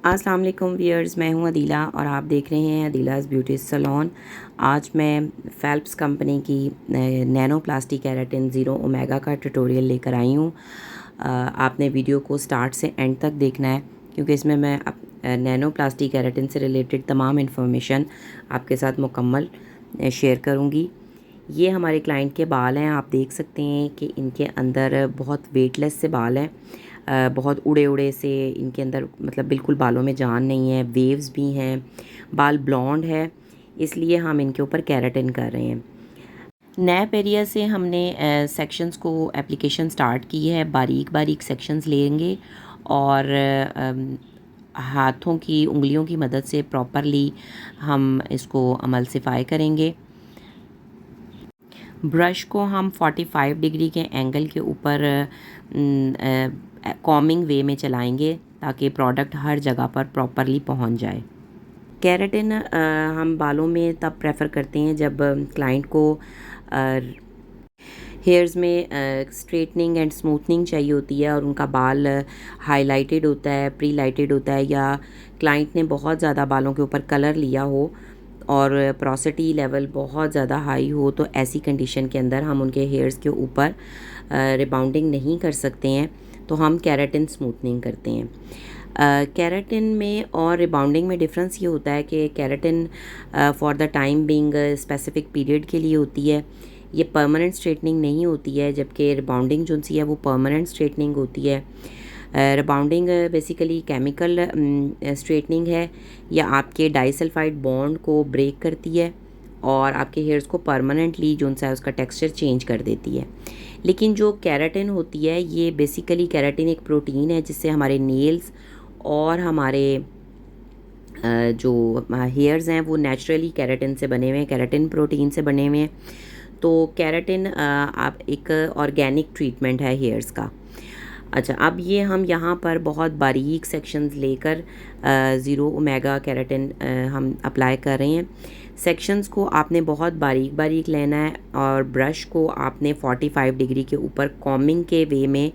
अस्सलाम वालेकुम व्यूअर्स, मैं हूं अदीला और आप देख रहे हैं अदीलाज़ ब्यूटी सलोन। आज मैं फेल्प्स कंपनी की nano plastic keratin zero omega का ट्यूटोरियल लेकर आई हूं। आपने वीडियो को स्टार्ट से एंड तक देखना है क्योंकि इसमें मैं नैनो प्लास्टिक केराटिन से रिलेटेड तमाम इन्फॉर्मेशन आपके साथ मुकम्मल शेयर करूँगी। ये हमारे क्लाइंट के बाल हैं। आप देख सकते हैं कि इनके अंदर बहुत वेटलेस से बाल हैं, बहुत उड़े उड़े से इनके अंदर, मतलब बिल्कुल बालों में जान नहीं है, वेव्स भी हैं, बाल ब्लॉन्ड है, इसलिए हम इनके ऊपर केराटिन कर रहे हैं। नैप एरिया से हमने सेक्शंस को एप्लीकेशन स्टार्ट की है। बारीक बारीक सेक्शंस लेंगे और हाथों की उंगलियों की मदद से प्रॉपरली हम इसको अमल्सिफाई करेंगे। ब्रश को हम 45 डिग्री के एंगल के ऊपर कॉमिंग वे में चलाएंगे ताकि प्रोडक्ट हर जगह पर प्रॉपरली पहुंच जाए। केराटिन हम बालों में तब प्रेफर करते हैं जब क्लाइंट को हेयर्स में स्ट्रेटनिंग एंड स्मूथनिंग चाहिए होती है और उनका बाल हाईलाइटेड होता है, प्री लाइटेड होता है, या क्लाइंट ने बहुत ज़्यादा बालों के ऊपर कलर लिया हो और पोरोसिटी लेवल बहुत ज़्यादा हाई हो, तो ऐसी कंडीशन के अंदर हम उनके हेयर्स के ऊपर रिबाउंडिंग नहीं कर सकते हैं, तो हम केराटिन स्मूथनिंग करते हैं। केराटिन में और रिबाउंडिंग में डिफरेंस ये होता है कि keratin for the time being specific period के लिए होती है, ये परमानेंट स्ट्रेटनिंग नहीं होती है, जबकि रिबाउंडिंग जो सी है वो परमानेंट स्ट्रेटनिंग होती है। रिबाउंडिंग बेसिकली केमिकल स्ट्रेटनिंग है, या आपके डाइसल्फाइड बॉन्ड को ब्रेक करती है और आपके हेयर्स को परमानेंटली जो सा है उसका टेक्सचर चेंज कर देती है। लेकिन जो केराटिन होती है, ये बेसिकली केराटिन एक प्रोटीन है जिससे हमारे नेल्स और हमारे जो हेयर्स हैं वो नेचुरली केराटिन से बने हुए हैं, केराटिन प्रोटीन से बने हुए हैं। तो केराटिन आप एक ऑर्गेनिक ट्रीटमेंट है हेयर्स का। अच्छा, अब ये हम यहाँ पर बहुत बारीक सेक्शंस लेकर ज़ीरो ओमेगा केराटिन हम अप्लाई कर रहे हैं। सेक्शंस को आपने बहुत बारीक बारीक लेना है और ब्रश को आपने 45 डिग्री के ऊपर कॉमिंग के वे में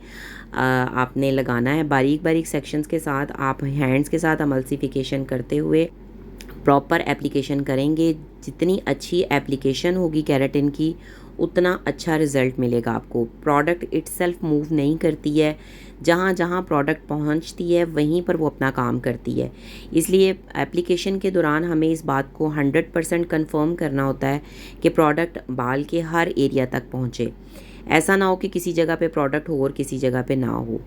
आपने लगाना है। बारीक बारीक सेक्शंस के साथ आप हैंड्स के साथ अमल्सिफिकेशन करते हुए प्रॉपर एप्लीकेशन करेंगे। जितनी अच्छी एप्लीकेशन होगी केराटिन की, उतना अच्छा रिज़ल्ट मिलेगा आपको। प्रोडक्ट इटसेल्फ मूव नहीं करती है, जहाँ जहाँ प्रोडक्ट पहुँचती है वहीं पर वो अपना काम करती है। इसलिए एप्लीकेशन के दौरान हमें इस बात को 100% कंफर्म करना होता है कि प्रोडक्ट बाल के हर एरिया तक पहुँचे। ऐसा ना हो कि किसी जगह पे प्रोडक्ट हो और किसी जगह पे ना हो।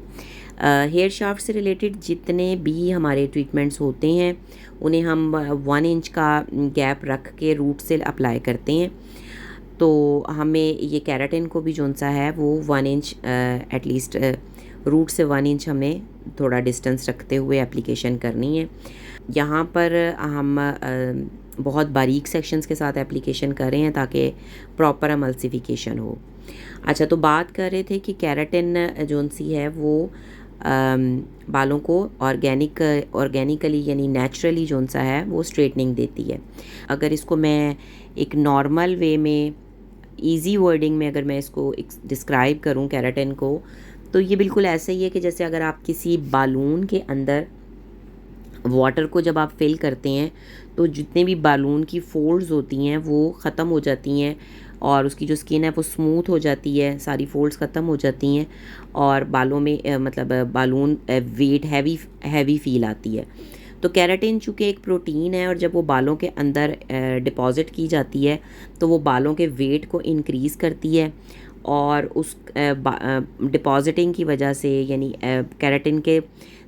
हेयर शाफ्ट से रिलेटेड जितने भी हमारे ट्रीटमेंट्स होते हैं उन्हें हम 1 इंच का गैप रख के रूट से अप्लाई करते हैं। तो हमें ये केराटिन को भी जोन सा है वो 1 इंच एटलीस्ट रूट से 1 इंच हमें थोड़ा डिस्टेंस रखते हुए एप्लीकेशन करनी है। यहाँ पर हम बहुत बारीक सेक्शंस के साथ एप्लीकेशन कर रहे हैं ताकि प्रॉपर एमल्सिफिकेशन हो। अच्छा, तो बात कर रहे थे कि केराटिन जोन सी है वो बालों को ऑर्गेनिकली यानी नेचुरली जोन सा है वो स्ट्रेटनिंग देती है। अगर इसको मैं एक नॉर्मल वे में, इजी वर्डिंग में अगर मैं इसको डिस्क्राइब करूं केराटिन को, तो ये बिल्कुल ऐसे ही है कि जैसे अगर आप किसी बालून के अंदर वाटर को जब आप फिल करते हैं तो जितने भी बालून की फोल्ड्स होती हैं वो ख़त्म हो जाती हैं और उसकी जो स्किन है वो स्मूथ हो जाती है, सारी फोल्ड्स ख़त्म हो जाती हैं और बालों में मतलब बालून वेट हैवी फील आती है। तो केराटिन चूँकि एक प्रोटीन है और जब वो बालों के अंदर डिपॉज़िट की जाती है तो वो बालों के वेट को इंक्रीज़ करती है और उस डिपॉज़िटिंग की वजह से, यानी केराटिन के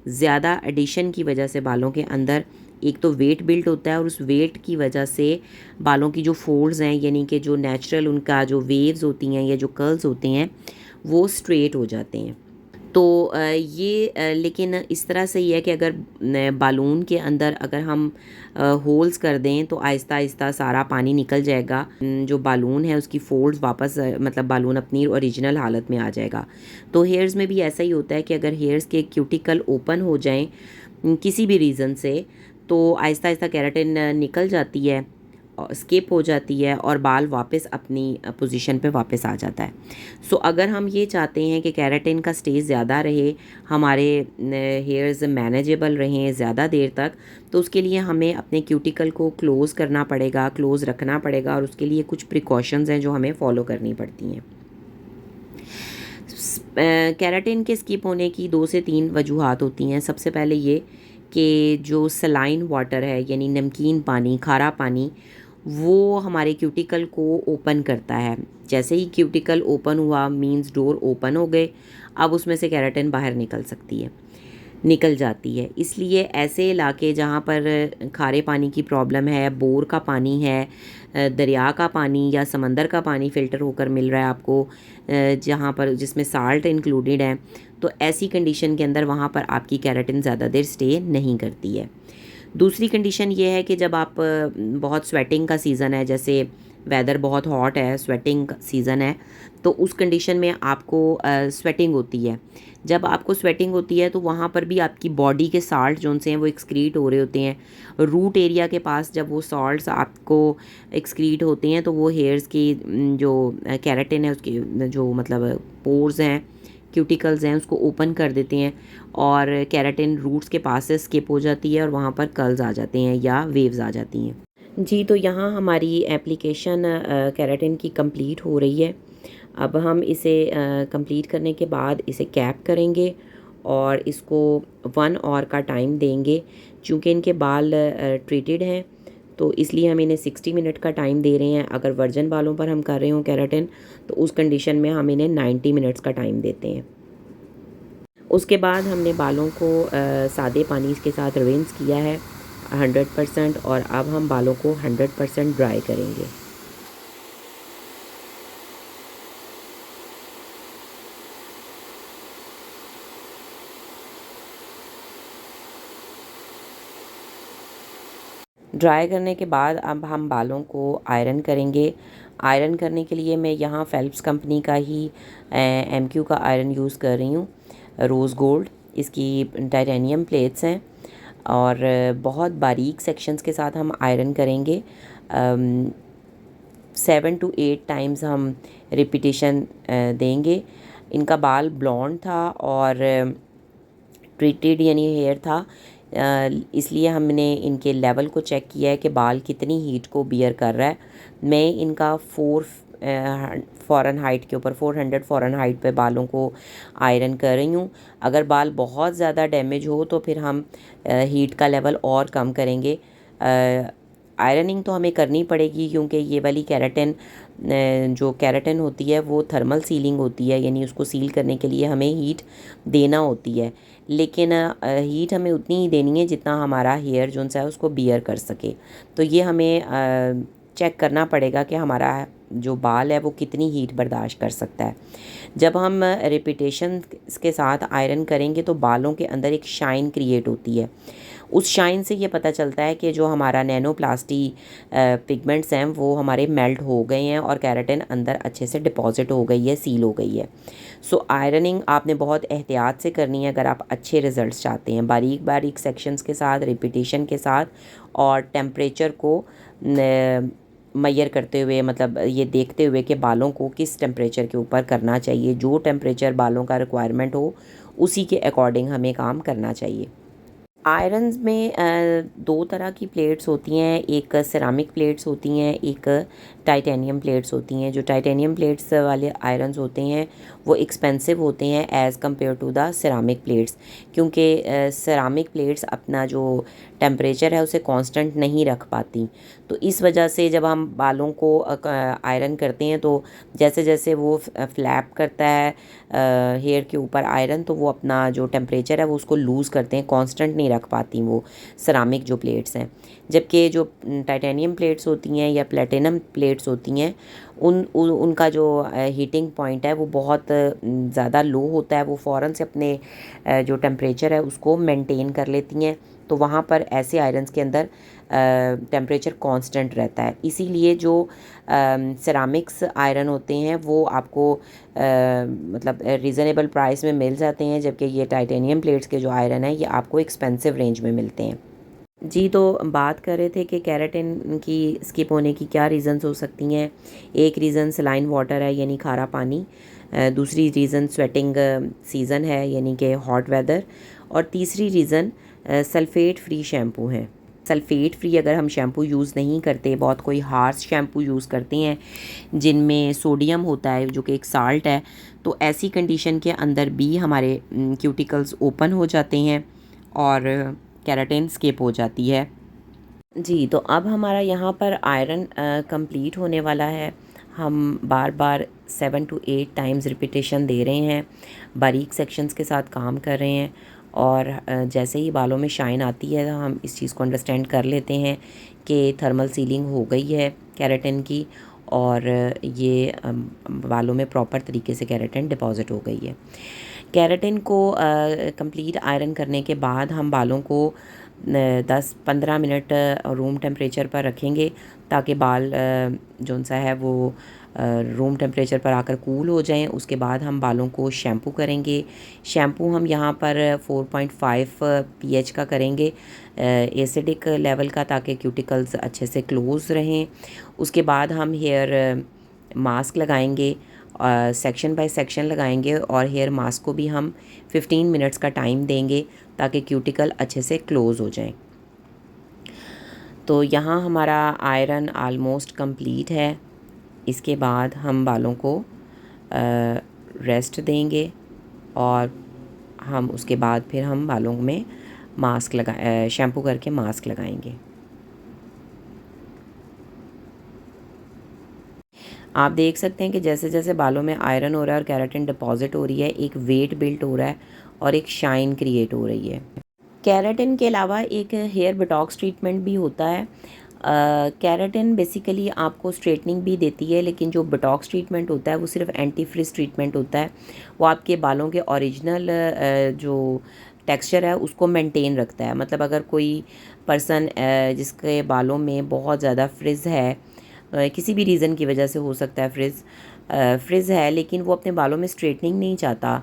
ज़्यादा एडिशन की वजह से बालों के अंदर एक तो वेट बिल्ड होता है और उस वेट की वजह से बालों की जो फोल्ड्स हैं, यानी कि जो नेचुरल उनका जो वेव्स होती हैं या जो कर्ल्स होते हैं वो स्ट्रेट हो जाते हैं। तो ये लेकिन इस तरह से ही है कि अगर बालून के अंदर अगर हम होल्स कर दें तो आहिस्ता आहिस्ता सारा पानी निकल जाएगा, जो बालून है उसकी फोल्ड्स वापस मतलब बालून अपनी ओरिजिनल हालत में आ जाएगा। तो हेयर्स में भी ऐसा ही होता है कि अगर हेयर्स के क्यूटिकल ओपन हो जाएं किसी भी रीज़न से, तो आहिस्ता आहिस्ता केराटिन निकल जाती है स्किप हो जाती है और बाल वापस अपनी पोजीशन पे वापस आ जाता है। सो अगर हम ये चाहते हैं कि केराटिन का स्टेज ज़्यादा रहे, हमारे हेयर्स मैनेजेबल रहें ज़्यादा देर तक, तो उसके लिए हमें अपने क्यूटिकल को क्लोज़ करना पड़ेगा, क्लोज़ रखना पड़ेगा, और उसके लिए कुछ प्रिकॉशंस हैं जो हमें फ़ॉलो करनी पड़ती हैं। केराटिन के स्किप होने की 2 से 3 वजूहात होती हैं। सबसे पहले ये कि जो सलाइन वाटर है, यानी नमकीन पानी, खारा पानी, वो हमारे क्यूटिकल को ओपन करता है। जैसे ही क्यूटिकल ओपन हुआ मीन्स डोर ओपन हो गए, अब उसमें से केराटिन बाहर निकल जाती है। इसलिए ऐसे इलाके जहाँ पर खारे पानी की प्रॉब्लम है, बोर का पानी है, दरिया का पानी या समंदर का पानी फ़िल्टर होकर मिल रहा है आपको, जहाँ पर जिसमें साल्ट इंक्लूडेड है, तो ऐसी कंडीशन के अंदर वहाँ पर आपकी केराटिन ज़्यादा देर स्टे नहीं करती है। दूसरी कंडीशन ये है कि जब आप बहुत स्वेटिंग का सीज़न है, जैसे वेदर बहुत हॉट है, स्वेटिंग सीज़न है, तो उस कंडीशन में आपको स्वेटिंग होती है। जब आपको स्वेटिंग होती है तो वहाँ पर भी आपकी बॉडी के साल्ट जो से हैं वो एक्सक्रीट हो रहे होते हैं। रूट एरिया के पास जब वो सॉल्ट्स आपको एक्सक्रीट होते हैं तो वो हेयर्स की जो केराटिन है उसकी जो मतलब पोर्स हैं, क्यूटिकल्स हैं, उसको ओपन कर देते हैं और केराटिन रूट्स के पास से स्किप हो जाती है और वहाँ पर कर्ल्स आ जाते हैं या वेव्स आ जाती हैं। जी, तो यहाँ हमारी एप्लीकेशन केराटिन की कंप्लीट हो रही है। अब हम इसे कंप्लीट करने के बाद इसे कैप करेंगे और इसको 1 आवर का टाइम देंगे। चूँकि इनके बाल ट्रीटेड हैं तो इसलिए हम इन्हें 60 मिनट का टाइम दे रहे हैं। अगर वर्जन बालों पर हम कर रहे हों केराटिन तो उस कंडीशन में हम इन्हें 90 मिनट्स का टाइम देते हैं। उसके बाद हमने बालों को सादे पानी के साथ रिंस किया है 100% और अब हम बालों को 100% ड्राई करेंगे। ड्राई करने के बाद अब हम बालों को आयरन करेंगे। आयरन करने के लिए मैं यहाँ फेल्प्स कंपनी का ही MQ का आयरन यूज़ कर रही हूँ, रोज़ गोल्ड। इसकी टाइटेनियम प्लेट्स हैं और बहुत बारीक सेक्शंस के साथ हम आयरन करेंगे। 7 to 8 टाइम्स हम रिपीटेशन देंगे। इनका बाल ब्लॉन्ड था और ट्रीटेड यानी हेयर था, इसलिए हमने इनके लेवल को चेक किया है कि बाल कितनी हीट को बियर कर रहा है। मैं इनका 400 फ़ारेनहाइट पे बालों को आयरन कर रही हूँ। अगर बाल बहुत ज़्यादा डैमेज हो तो फिर हम हीट का लेवल और कम करेंगे। आयरनिंग तो हमें करनी पड़ेगी क्योंकि ये वाली केराटिन जो केराटिन होती है वो थर्मल सीलिंग होती है, यानी उसको सील करने के लिए हमें हीट देना होती है। लेकिन हीट हमें उतनी ही देनी है जितना हमारा हेयर जो है उसको बियर कर सके। तो ये हमें चेक करना पड़ेगा कि हमारा जो बाल है वो कितनी हीट बर्दाश्त कर सकता है। जब हम रिपीटेशन के साथ आयरन करेंगे तो बालों के अंदर एक शाइन क्रिएट होती है। उस शाइन से ये पता चलता है कि जो हमारा नैनोप्लास्टी पिगमेंट्स हैं वो हमारे मेल्ट हो गए हैं और केराटिन अंदर अच्छे से डिपॉजिट हो गई है, सील हो गई है। सो आयरनिंग आपने बहुत एहतियात से करनी है अगर आप अच्छे रिज़ल्ट्स चाहते हैं, बारीक बारीक सेक्शंस के साथ, रिपीटेशन के साथ और टेम्परेचर को मैयर करते हुए, मतलब ये देखते हुए कि बालों को किस टेम्परेचर के ऊपर करना चाहिए। जो टेम्परेचर बालों का रिक्वायरमेंट हो उसी के अकॉर्डिंग हमें काम करना चाहिए। आयरन्स में 2 तरह की प्लेट्स होती हैं, एक सिरामिक प्लेट्स होती हैं, एक टाइटेनियम प्लेट्स होती हैं। जो टाइटेनियम प्लेट्स वाले आयरन्स होते हैं वो एक्सपेंसिव होते हैं as compare to the ceramic plates, क्योंकि सिरामिक प्लेट्स अपना जो टेम्परेचर है उसे कांस्टेंट नहीं रख पाती। तो इस वजह से जब हम बालों को आयरन करते हैं तो जैसे जैसे वो फ्लैप करता है हेयर के ऊपर आयरन, तो वो अपना जो टेम्परेचर है वो उसको लूज़ करते हैं, कांस्टेंट नहीं रख पाती वो सिरामिक जो प्लेट्स हैं। जबकि जो टाइटेनियम प्लेट्स होती हैं या प्लेटिनम प्लेट्स होती हैं उनका जो हीटिंग पॉइंट है वो बहुत ज़्यादा लो होता है, वो फ़ौरन से अपने जो टेम्परेचर है उसको मेंटेन कर लेती हैं। तो वहाँ पर ऐसे आयरन्स के अंदर टेम्परेचर कांस्टेंट रहता है। इसीलिए जो सिरामिक्स आयरन होते हैं वो आपको मतलब रीज़नेबल प्राइस में मिल जाते हैं, जबकि ये टाइटेनियम प्लेट्स के जो आयरन है ये आपको एक्सपेंसिव रेंज में मिलते हैं। जी, तो बात कर रहे थे कि केराटिन की स्किप होने की क्या रीज़न्स हो सकती हैं। एक रीज़न सलाइन वाटर है, यानी खारा पानी। दूसरी रीज़न स्वेटिंग सीज़न है, यानी कि हॉट वेदर। और तीसरी रीज़न सल्फ़ेट फ्री शैम्पू हैं। सल्फ़ेट फ्री अगर हम शैम्पू यूज़ नहीं करते, बहुत कोई हार्श शैम्पू यूज़ करते हैं जिनमें सोडियम होता है जो कि एक साल्ट है, तो ऐसी कंडीशन के अंदर भी हमारे क्यूटिकल्स ओपन हो जाते हैं और केराटिन स्किप हो जाती है। जी, तो अब हमारा यहाँ पर आयरन कंप्लीट होने वाला है। हम बार बार 7 to 8 टाइम्स रिपीटेशन दे रहे हैं, बारीक सेक्शंस के साथ काम कर रहे हैं। और जैसे ही बालों में शाइन आती है, हम इस चीज़ को अंडरस्टैंड कर लेते हैं कि थर्मल सीलिंग हो गई है केराटिन की, और ये बालों में प्रॉपर तरीके से केराटिन डिपॉज़िट हो गई है। केराटिन को कंप्लीट आयरन करने के बाद हम बालों को 10-15 मिनट रूम टेम्परेचर पर रखेंगे, ताकि बाल जौन सा है वो रूम टेम्परेचर पर आकर कूल हो जाएं। उसके बाद हम बालों को शैम्पू करेंगे। शैम्पू हम यहाँ पर 4.5 pH का करेंगे, एसिडिक लेवल का, ताकि क्यूटिकल्स अच्छे से क्लोज़ रहें। उसके बाद हम हेयर मास्क लगाएंगे, सेक्शन बाय सेक्शन लगाएंगे, और हेयर मास्क को भी हम 15 मिनट्स का टाइम देंगे ताकि क्यूटिकल अच्छे से क्लोज़ हो जाएं। तो यहाँ हमारा आयरन आलमोस्ट कंप्लीट है। इसके बाद हम बालों को रेस्ट देंगे, और हम उसके बाद फिर हम बालों में मास्क शैम्पू करके मास्क लगाएंगे। आप देख सकते हैं कि जैसे जैसे बालों में आयरन हो रहा है और केराटिन डिपॉजिट हो रही है, एक वेट बिल्ट हो रहा है और एक शाइन क्रिएट हो रही है। केराटिन के अलावा एक हेयर बोटॉक्स ट्रीटमेंट भी होता है। केराटिन बेसिकली आपको स्ट्रेटनिंग भी देती है, लेकिन जो बोटॉक्स ट्रीटमेंट होता है वो सिर्फ एंटी फ्रिज ट्रीटमेंट होता है। वो आपके बालों के ओरिजिनल जो टेक्सचर है उसको मेंटेन रखता है। मतलब अगर कोई पर्सन जिसके बालों में बहुत ज़्यादा फ्रिज है, किसी भी रीज़न की वजह से हो सकता है फ्रिज है, लेकिन वो अपने बालों में स्ट्रेटनिंग नहीं चाहता।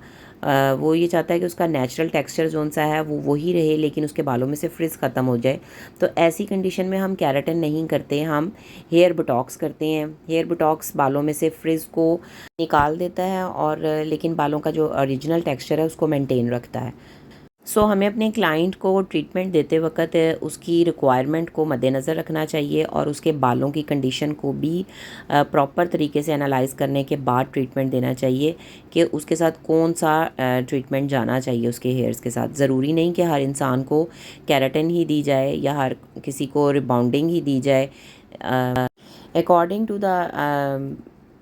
वो ये चाहता है कि उसका नेचुरल टेक्सचर जोन सा है वो वही रहे, लेकिन उसके बालों में से फ्रिज ख़त्म हो जाए। तो ऐसी कंडीशन में हम केराटिन नहीं करते, हम हेयर बोटॉक्स करते हैं। हेयर बोटॉक्स बालों में से फ्रिज को निकाल देता है, और लेकिन बालों का जो ओरिजिनल टेक्सचर है उसको मेंटेन रखता है। सो हमें अपने क्लाइंट को ट्रीटमेंट देते वक्त उसकी रिक्वायरमेंट को मद्देनज़र रखना चाहिए, और उसके बालों की कंडीशन को भी प्रॉपर तरीके से एनालाइज करने के बाद ट्रीटमेंट देना चाहिए कि उसके साथ कौन सा ट्रीटमेंट जाना चाहिए उसके हेयर्स के साथ। ज़रूरी नहीं कि हर इंसान को केराटिन ही दी जाए या हर किसी को रिबाउंडिंग ही दी जाए। According to the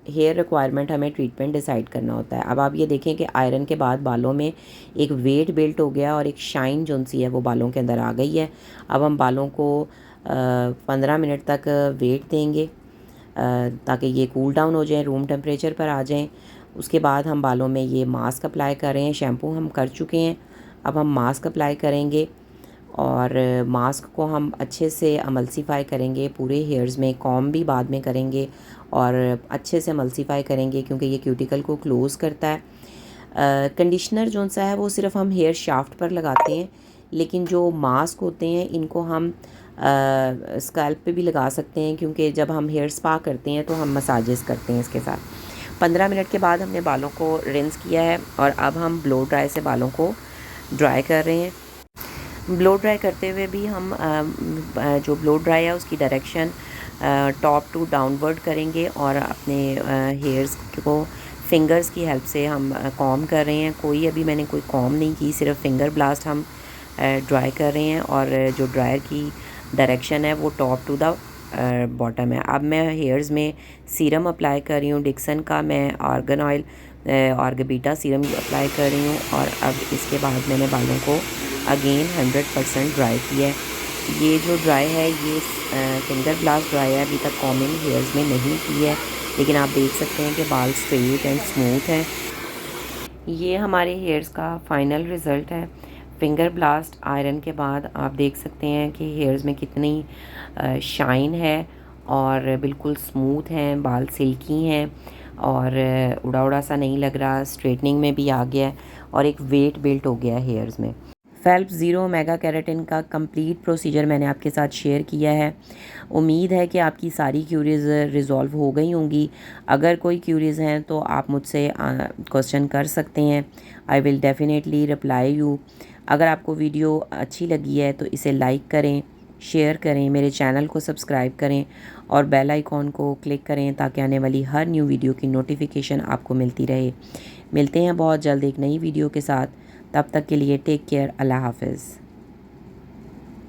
hair requirement हमें ट्रीटमेंट डिसाइड करना होता है। अब आप ये देखें कि आयरन के बाद बालों में एक वेट बिल्ट हो गया और एक शाइन जोन सी है वो बालों के अंदर आ गई है। अब हम बालों को 15 मिनट तक वेट देंगे, ताकि ये कूल डाउन हो जाए, रूम टेम्परेचर पर आ जाएं। उसके बाद हम बालों में ये मास्क अप्लाई कर रहे हैं। शैम्पू हम कर चुके हैं, अब हम मास्क अप्लाई करेंगे, और मास्क को हम अच्छे से अमल्सीफ़ाई करेंगे पूरे हेयर्स में। कॉम भी बाद में करेंगे और अच्छे से अमल्सीफ़ाई करेंगे, क्योंकि ये क्यूटिकल को क्लोज़ करता है। कंडीशनर जो सा है वो सिर्फ हम हेयर शाफ्ट पर लगाते हैं, लेकिन जो मास्क होते हैं इनको हम स्कैल्प पे भी लगा सकते हैं, क्योंकि जब हम हेयर स्पा करते हैं तो हम मसाजेस करते हैं इसके साथ। 15 मिनट के बाद हमने बालों को रिंस किया है, और अब हम ब्लो ड्राई से बालों को ड्राई कर रहे हैं। ब्लो ड्राई करते हुए भी हम जो ब्लो ड्राई है उसकी डायरेक्शन टॉप टू डाउनवर्ड करेंगे, और अपने हेयर्स को फिंगर्स की हेल्प से हम कॉम कर रहे हैं। अभी मैंने कोई कॉम नहीं की, सिर्फ फिंगर ब्लास्ट हम ड्राई कर रहे हैं, और जो ड्रायर की डायरेक्शन है वो टॉप टू द बॉटम है। अब मैं हेयर्स में सीरम अप्लाई कर रही हूँ। डिक्सन का मैं आर्गन ऑयल ऑर्गबीटा सीरम अप्लाई कर रही हूँ, और अब इसके बाद मैंने बालों को अगेन 100% ड्राई किया है। ये जो ड्राई है ये फिंगर ब्लास्ट ड्राई है, अभी तक कॉमिंग हेयर्स में नहीं की है, लेकिन आप देख सकते हैं कि बाल स्ट्रेट एंड स्मूथ हैं। ये हमारे हेयर्स का फाइनल रिज़ल्ट है। फिंगर ब्लास्ट आयरन के बाद आप देख सकते हैं कि हेयर्स में कितनी शाइन है, और बिल्कुल स्मूथ हैं, बाल सिल्की हैं, और उड़ा उड़ा सा नहीं लग रहा, स्ट्रेटनिंग में भी आ गया है, और एक वेट बिल्ट हो गया है हेयर्स में। फेल्प ज़ीरो मेगा केराटिन का कंप्लीट प्रोसीजर मैंने आपके साथ शेयर किया है। उम्मीद है कि आपकी सारी क्यूरीज़ रिज़ॉल्व हो गई होंगी। अगर कोई क्यूरीज़ हैं तो आप मुझसे क्वेश्चन कर सकते हैं। I will definitely reply you. अगर आपको वीडियो अच्छी लगी है तो इसे लाइक करें, शेयर करें, मेरे चैनल को सब्सक्राइब करें और बेल आइकॉन को क्लिक करें ताकि आने वाली हर न्यू वीडियो की नोटिफिकेशन आपको मिलती रहे। मिलते हैं बहुत जल्द एक नई वीडियो के साथ। तब तक के लिए टेक केयर। अल्लाह हाफ़िज़।